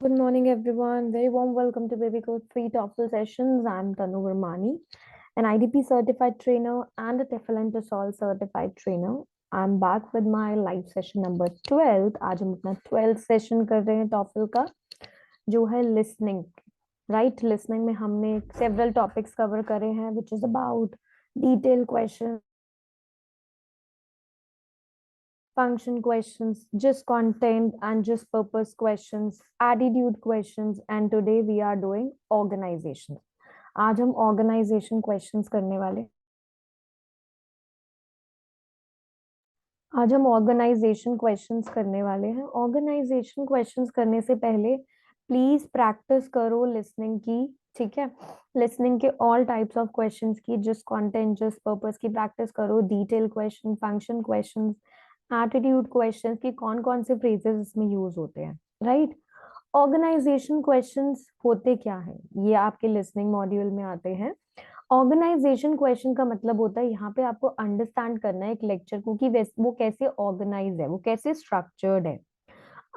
Good morning, everyone. Very warm welcome to Baby Code Free TOEFL Sessions. I'm Tanu Vermani, an IDP certified trainer and a TEFL and TESOL certified trainer. I'm back with my live session number 12. आज हम अपना 12th session कर रहे हैं TOEFL का, जो है listening. Right, listening में हमने several topics cover करे हैं, which is about detailed questions, function questions, just content and just purpose questions, attitude questions, and today we are doing organization. आज हम organization questions करने वाले आज हम ऑर्गेनाइजेशन क्वेश्चंस करने वाले हैं. ऑर्गेनाइजेशन क्वेश्चंस करने से पहले प्लीज प्रैक्टिस करो लिसनिंग की. ठीक है, लिसनिंग के ऑल टाइप्स ऑफ क्वेश्चंस की, जस्ट कंटेंट जस्ट पर्पस की प्रैक्टिस करो. Detail question, function questions, attitude questions की कौन कौन से फ्रेजेस इसमें यूज होते हैं. राइट, ऑर्गेनाइजेशन क्वेश्चंस होते क्या है, ये आपके लिसनिंग मॉड्यूल में आते हैं. ऑर्गेनाइजेशन क्वेश्चन का मतलब होता है यहाँ पे आपको अंडरस्टैंड करना है एक लेक्चर को कि वो कैसे ऑर्गेनाइज है, वो कैसे स्ट्रक्चर्ड है.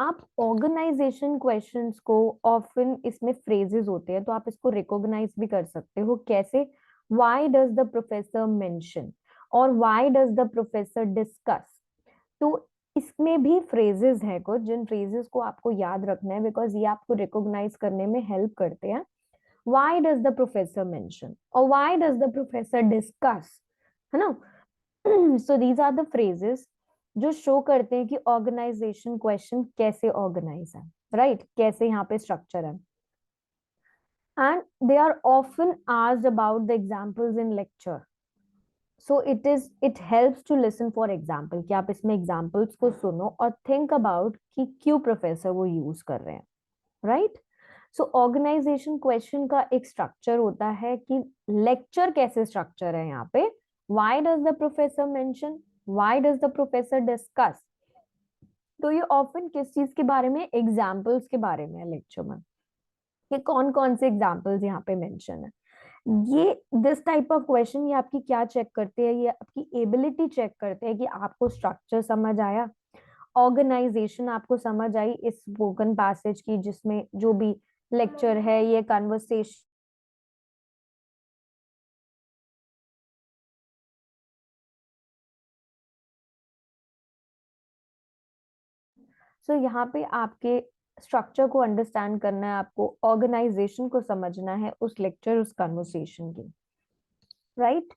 आप ऑर्गेनाइजेशन क्वेश्चंस को ऑफन इसमें फ्रेजेस होते हैं तो आप इसको रिकॉग्नाइज भी कर सकते हो. कैसे? Why does the professor mention और why does the professor discuss. तो इसमें भी फ्रेजेस है कुछ जिन फ्रेजेस को आपको याद रखना है, बिकॉज ये आपको रिकॉग्नाइज करने में हेल्प करते हैं. Why does the professor mention or why does the professor discuss, है ना. So these are the phrases जो शो करते हैं कि ऑर्गेनाइजेशन क्वेश्चन कैसे ऑर्गेनाइज है. राइट, कैसे यहाँ पे स्ट्रक्चर है. And they are often asked about the examples in lecture. So it helps to listen for example, कि आप इसमें एग्जांपल्स को सुनो और थिंक अबाउट कि क्यों प्रोफेसर वो यूज कर रहे हैं. राइट, सो ऑर्गेनाइजेशन क्वेश्चन का एक स्ट्रक्चर होता है कि लेक्चर कैसे स्ट्रक्चर है यहाँ पे. Why does the professor mention, why does the professor discuss. तो ये ऑफन किस चीज के बारे में, एग्जाम्पल्स के बारे में लेक्चर में, कि कौन कौन से एग्जाम्पल्स यहाँ पे मेंशन है. ये दिस टाइप ऑफ क्वेश्चन ये आपकी क्या चेक करते हैं, ये आपकी एबिलिटी चेक करते हैं कि आपको स्ट्रक्चर समझ आया, ऑर्गेनाइजेशन आपको समझ आई इस स्पोकन पैसेज की, जिसमें जो भी लेक्चर है, ये कन्वर्सेशन. सो यहाँ पे आपके स्ट्रक्चर को अंडरस्टैंड करना है, आपको ऑर्गेनाइजेशन को समझना है उस लेक्चर, उस कन्वर्सेशन की. राइट,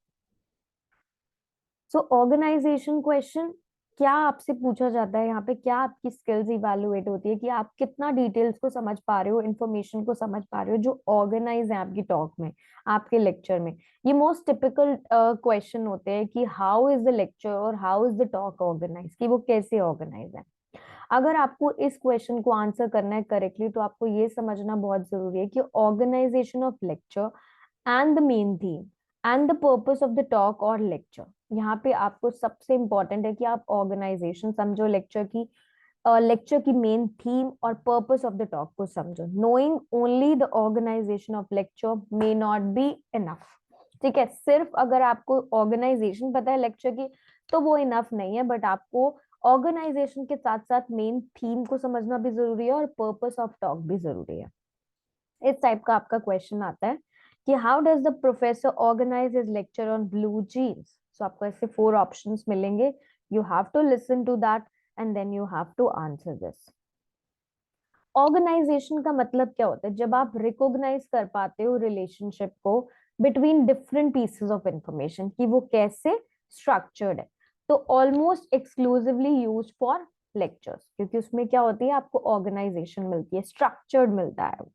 सो ऑर्गेनाइजेशन क्वेश्चन क्या आपसे पूछा जाता है यहाँ पे, क्या आपकी स्किल्स इवैल्यूएट होती है कि आप कितना डिटेल्स को समझ पा रहे हो, इंफॉर्मेशन को समझ पा रहे हो जो ऑर्गेनाइज है आपकी टॉक में, आपके लेक्चर में. ये मोस्ट टिपिकल क्वेश्चन होते हैं कि हाउ इज द लेक्चर और how is the talk organize, कि वो कैसे ऑर्गेनाइज है. अगर आपको इस क्वेश्चन को आंसर करना है करेक्टली तो आपको ये समझना बहुत जरूरी है कि organization of lecture and the main theme and the purpose of the talk और लेक्चर. यहाँ पे आपको सबसे इंपॉर्टेंट है कि आप ऑर्गेनाइजेशन समझो लेक्चर की मेन थीम और पर्पस ऑफ द टॉक को समझो. Knowing only the organization of lecture may not be enough. ठीक है, सिर्फ अगर आपको ऑर्गेनाइजेशन पता है लेक्चर की तो वो इनफ नहीं है, बट आपको ऑर्गेनाइजेशन के साथ साथ मेन थीम को समझना भी जरूरी है और पर्पस ऑफ टॉक भी जरूरी है. इस टाइप का आपका क्वेश्चन आता है कि how does the professor organise his lecture on blue jeans. So आपको ऐसे 4 ऑप्शंस मिलेंगे. You have to listen to that and then you have to answer this. Organisation का मतलब क्या होता है, जब आप रिकॉग्नाइज कर पाते हो रिलेशनशिप को between different pieces of information कि वो कैसे स्ट्रक्चर्ड है. तो almost exclusively use for lectures, क्योंकि उसमें क्या होती है, आपको ऑर्गेनाइजेशन मिलती है, स्ट्रक्चर्ड मिलता है.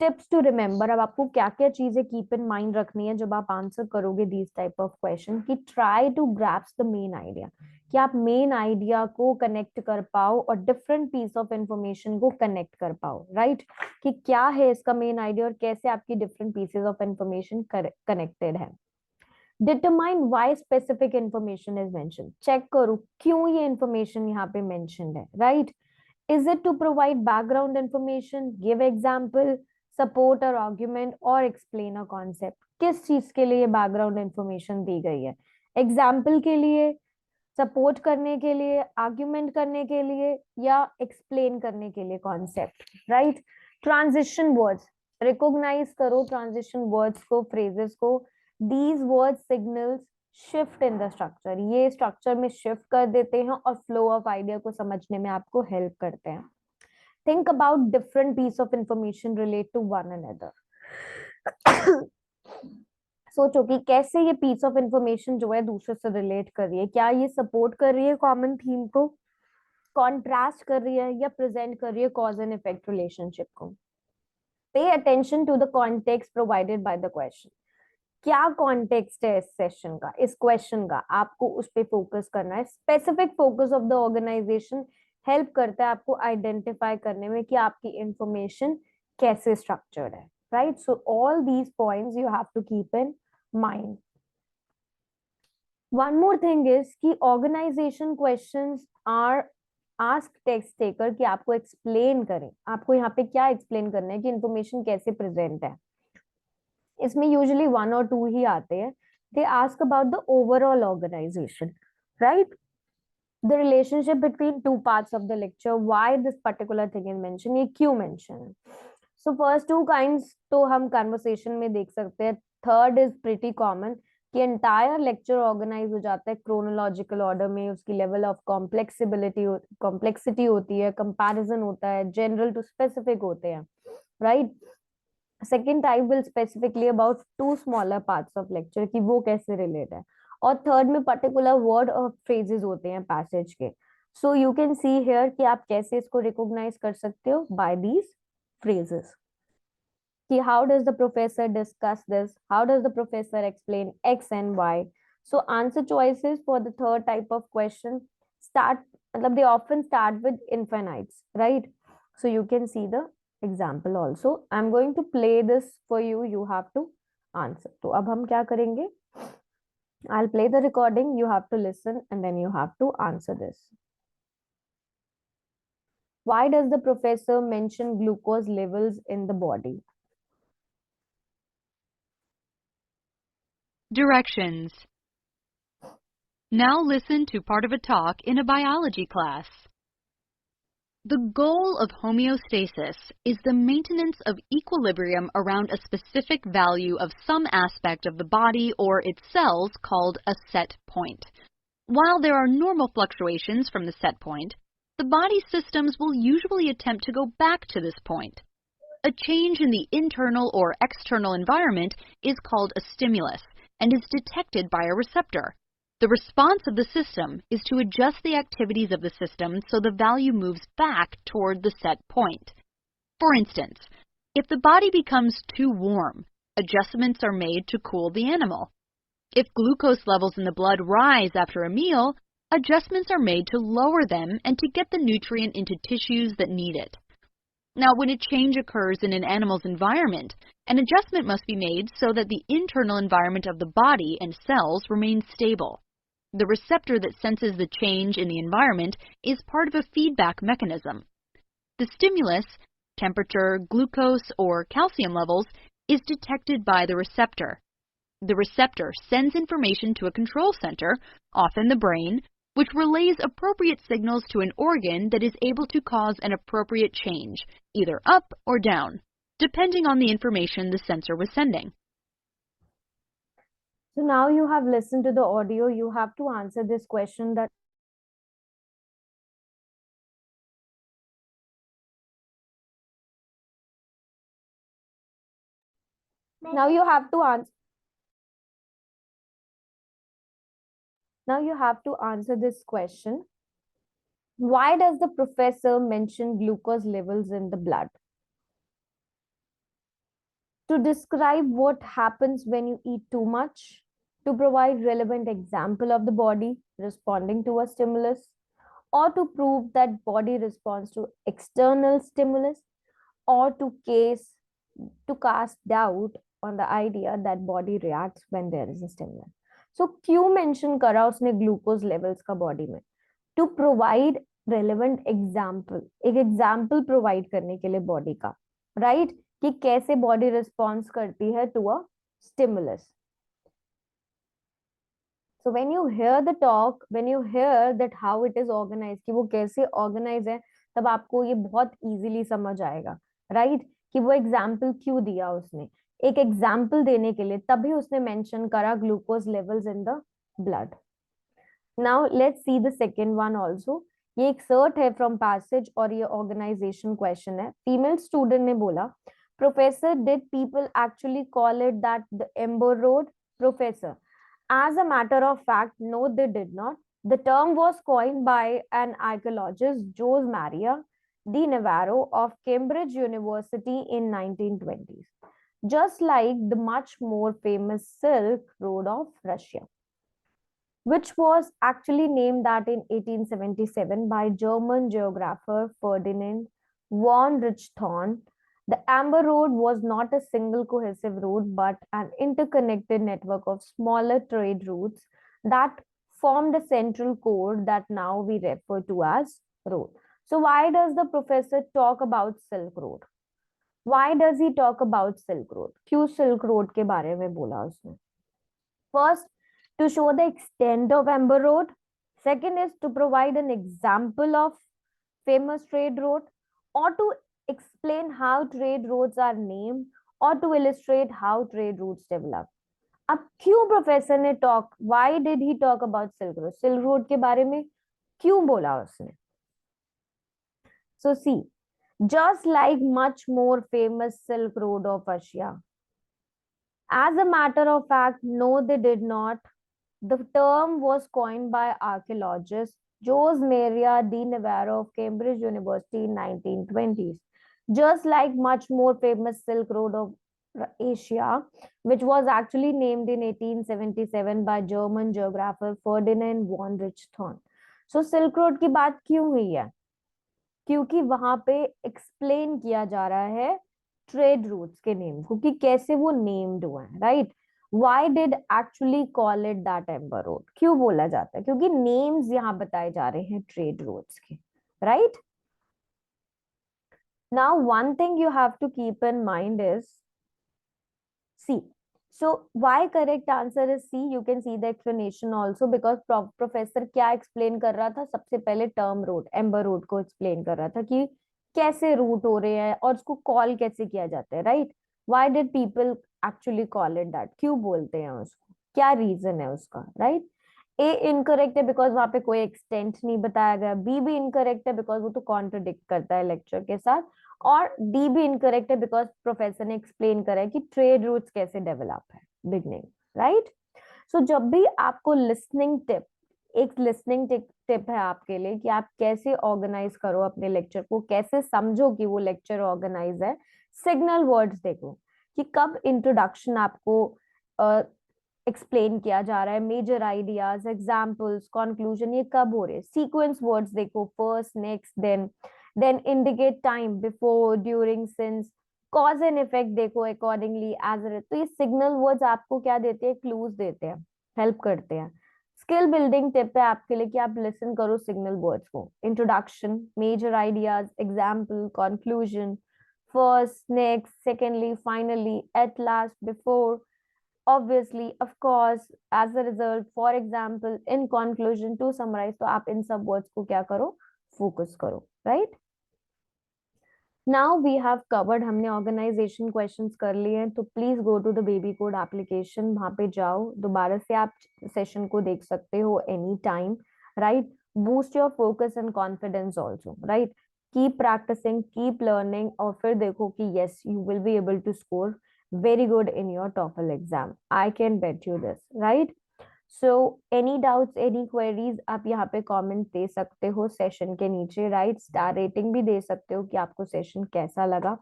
टिप्स टू रिमेम्बर, अब आपको क्या क्या चीजें कीप इन माइंड रखनी है जब आप आंसर करोगे दीज टाइप ऑफ क्वेश्चन, कि try to grasp the main idea, कि आप मेन आइडिया को कनेक्ट कर पाओ और डिफरेंट पीस ऑफ इंफॉर्मेशन को कनेक्ट कर पाओ. राइट, कि क्या है इसका मेन आइडिया और कैसे आपकी different pieces of information connected है. Determine why specific information is mention, check करो क्यों ये इंफॉर्मेशन यहाँ पे मेंशन्ड है. Right, is it to provide background information, give example, support और आर्ग्यूमेंट और एक्सप्लेन अ कॉन्सेप्ट. किस चीज के लिए बैकग्राउंड इंफॉर्मेशन दी गई है, एग्जाम्पल के लिए, सपोर्ट करने के लिए, आर्ग्यूमेंट करने के लिए, या एक्सप्लेन करने के लिए concept, right. Transition words, recognize करो ट्रांजिशन वर्ड्स को, फ्रेजेस को। These words signals shift in the structure, ये स्ट्रक्चर में शिफ्ट कर देते हैं और फ्लो ऑफ आइडिया को समझने में आपको हेल्प करते हैं। Think about different piece of information relate to one another. सोचो कि कैसे ये पीस ऑफ इंफॉर्मेशन जो है दूसरे से रिलेट कर रही है, क्या ये सपोर्ट कर रही है कॉमन थीम को, कॉन्ट्रास्ट कर रही है, या प्रेजेंट कर रही है कॉज एंड इफेक्ट रिलेशनशिप को। Pay attention to the context provided by the question, क्या कॉन्टेक्स्ट है इस सेशन का, इस क्वेश्चन का, आपको उस पे फोकस करना है। Specific focus of the organization help करता है आपको आइडेंटिफाई करने में कि आपकी इंफॉर्मेशन कैसे स्ट्रक्चर्ड है, right. So all these points you have to keep in mind. One more thing is कि organisation questions are ask text taker कि आपको एक्सप्लेन करें, आपको यहाँ पे क्या एक्सप्लेन करना है कि इंफॉर्मेशन कैसे प्रेजेंट है। इसमें यूजुअली 1 और 2 ही आते हैं। They ask about the overall organization, right, the relationship between two parts of the lecture, why this particular thing is mention, ये क्यों मेंशन है। सो फर्स्ट 2 काइंड्स तो हम कन्वर्सेशन में देख सकते हैं। थर्ड इज प्रिटी कॉमन कि एंटायर लेक्चर ऑर्गेनाइज हो जाता है क्रोनोलॉजिकल ऑर्डर में, उसकी लेवल ऑफ कॉम्प्लेक्सिटी होती है, कंपैरिजन होता है, जनरल टू स्पेसिफिक होते हैं, right. Second type will specifically about 2 smaller parts of lecture कि वो कैसे रिलेट है। और थर्ड में पर्टिकुलर वर्ड और फ्रेजेस होते हैं पैसेज के। So you can see here कि आप कैसे इसको रिकॉग्नाइज कर सकते हो बाय दीज phrases कि how does the professor discuss this, how does the professor explain x and y. So answer choices for the third type of question start, मतलब they often start with infinites, right. So you can see the example also. I'm going to play this for you, you have to answer. तो अब हम क्या करेंगे, I'll play the recording, you have to listen and then you have to answer this. Why does the professor mention glucose levels in the body? Directions. Now listen to part of a talk in a biology class. The goal of homeostasis is the maintenance of equilibrium around a specific value of some aspect of the body or its cells called a set point. While there are normal fluctuations from the set point, the body's systems will usually attempt to go back to this point. A change in the internal or external environment is called a stimulus and is detected by a receptor. The response of the system is to adjust the activities of the system so the value moves back toward the set point. For instance, if the body becomes too warm, adjustments are made to cool the animal. If glucose levels in the blood rise after a meal, adjustments are made to lower them and to get the nutrient into tissues that need it. Now, when a change occurs in an animal's environment, an adjustment must be made so that the internal environment of the body and cells remains stable. The receptor that senses the change in the environment is part of a feedback mechanism. The stimulus, temperature, glucose, or calcium levels, is detected by the receptor. The receptor sends information to a control center, often the brain, which relays appropriate signals to an organ that is able to cause an appropriate change, either up or down, depending on the information the sensor was sending. So now you have listened to the audio, you have to answer this question that now you have to answer. Now you have to answer this question. Why does the professor mention glucose levels in the blood? To describe what happens when you eat too much, to provide relevant example of the body responding to a stimulus, or to prove that body responds to external stimulus, or to cast doubt on the idea that body reacts when there is a stimulus. So क्यों mention करा उसने glucose levels का body में? To provide relevant example, एक example provide करने के लिए body का, right? कि कैसे body response करती है to a stimulus. So when you hear the talk, when you hear that how it is organized, कि वो कैसे organize है, तब आपको ये बहुत easily समझ आएगा, right? कि वो example क्यों दिया उसने, एक example देने के लिए तभी उसने mention करा glucose levels in the blood. Now let's see the second one also. ये एक cert है from passage और ये organization question है. Female student ने बोला, Professor, did people actually call it that the Ember Road? Professor, as a matter of fact, no, they did not. The term was coined by an archaeologist, Jose Maria de Navarro of Cambridge University in 1920s, just like the much more famous Silk Road of Russia, which was actually named that in 1877 by German geographer Ferdinand von Richthofen. The Amber Road was not a single cohesive road, but an interconnected network of smaller trade routes that formed a central core that now we refer to as road. So why does the professor talk about Silk Road? Why does he talk about Silk Road? क्यों Silk Road के बारे में बोला उसने? First, to show the extent of Amber Road. Second is to provide an example of famous trade road, or to explain how trade roads are named, or to illustrate how trade routes develop. अब क्यों professor ने talk, why did he talk about silk road, silk road के बारे में क्यों बोला उसने? सो सी, just like much more famous Silk Road of Asia. As a matter of fact, no, they did not. The term was coined by archaeologist Jose Maria de Navarro of Cambridge University in 1920s. Just like much more famous Silk Road of Asia, which was actually named in 1877 by German geographer Ferdinand von Richthofen. So Silk Road की बात क्यों हुई है? क्योंकि वहां पे explain किया जा रहा है ट्रेड रूट्स के नेम को, कि कैसे वो नेम्ड हुआ है, right? Why did actually call it that Amber Road? क्यों बोला जाता है? क्योंकि नेम्स यहाँ बताए जा रहे हैं ट्रेड रोड्स के, right? Now one thing you have to keep in mind is C. So why correct answer is C? You can see the explanation also, because professor क्या explain कर रहा था? सबसे पहले term road, Amber Road को explain कर रहा था कि कैसे रूट हो रहे हैं और उसको कॉल कैसे किया जाता है, right? Why did people actually call it that? क्यों बोलते हैं उसको, क्या रीजन है उसका, राइट? ए इनकरेक्ट है बिकॉज वहां पे कोई एक्सटेंट नहीं बताया गया, बी भी इनकरेक्ट है बिकॉज वो तो कॉन्ट्रडिक्ट करता है लेक्चर के साथ, और डी भी इनकरेक्ट है बिकॉज प्रोफेसर ने एक्सप्लेन करा है कि ट्रेड रूट्स कैसे डेवलप है बिगनिंग, राइट? सो जब भी आपको लिसनिंग टिप, एक लिसनिंग टिप है आपके लिए कि आप कैसे ऑर्गेनाइज करो अपने लेक्चर को, कैसे समझो कि वो लेक्चर ऑर्गेनाइज है। सिग्नल वर्ड्स देखो कि कब इंट्रोडक्शन आपको एक्सप्लेन किया जा रहा है, मेजर आइडियाज, एग्जाम्पल्स, कंक्लूजन, ये कब हो रहे हैं। सीक्वेंस वर्ड्स देखो, first, next, then indicate time, before, during, since, cause and effect देखो, अकॉर्डिंगली, एज इट। तो ये सिग्नल वर्ड्स आपको क्या देते हैं? क्लूज देते हैं, हेल्प करते हैं। स्किल बिल्डिंग टिप है आपके लिए कि आप लिसन करो सिग्नल वर्ड्स को। Introduction, major ideas, example, conclusion, first, next, secondly, finally, at last, before, obviously, of course, as a result, for example, in conclusion, to summarize. तो आप इन सब words को क्या करो? Focus करो, right? Now we have covered, हमने organization questions कर लिए हैं, तो please go to the baby code application, वहां पे जाओ, दोबारा से आप session को देख सकते हो any time, right? Boost your focus and confidence also, right? Keep practicing, keep learning, और फिर देखो कि yes, you will be able to score very good in your TOEFL exam. I can bet you this, right? So any doubts, any queries, आप यहाँ पे comment दे सकते हो session के नीचे, right? स्टार रेटिंग भी दे सकते हो कि आपको सेशन कैसा लगा,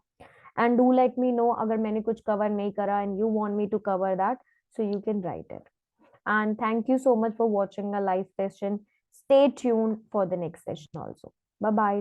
and do let me know अगर मैंने कुछ कवर नहीं करा and you want me to cover that, so you can write it. And thank you so much for watching a live session. Stay tuned for the next session also. Bye bye.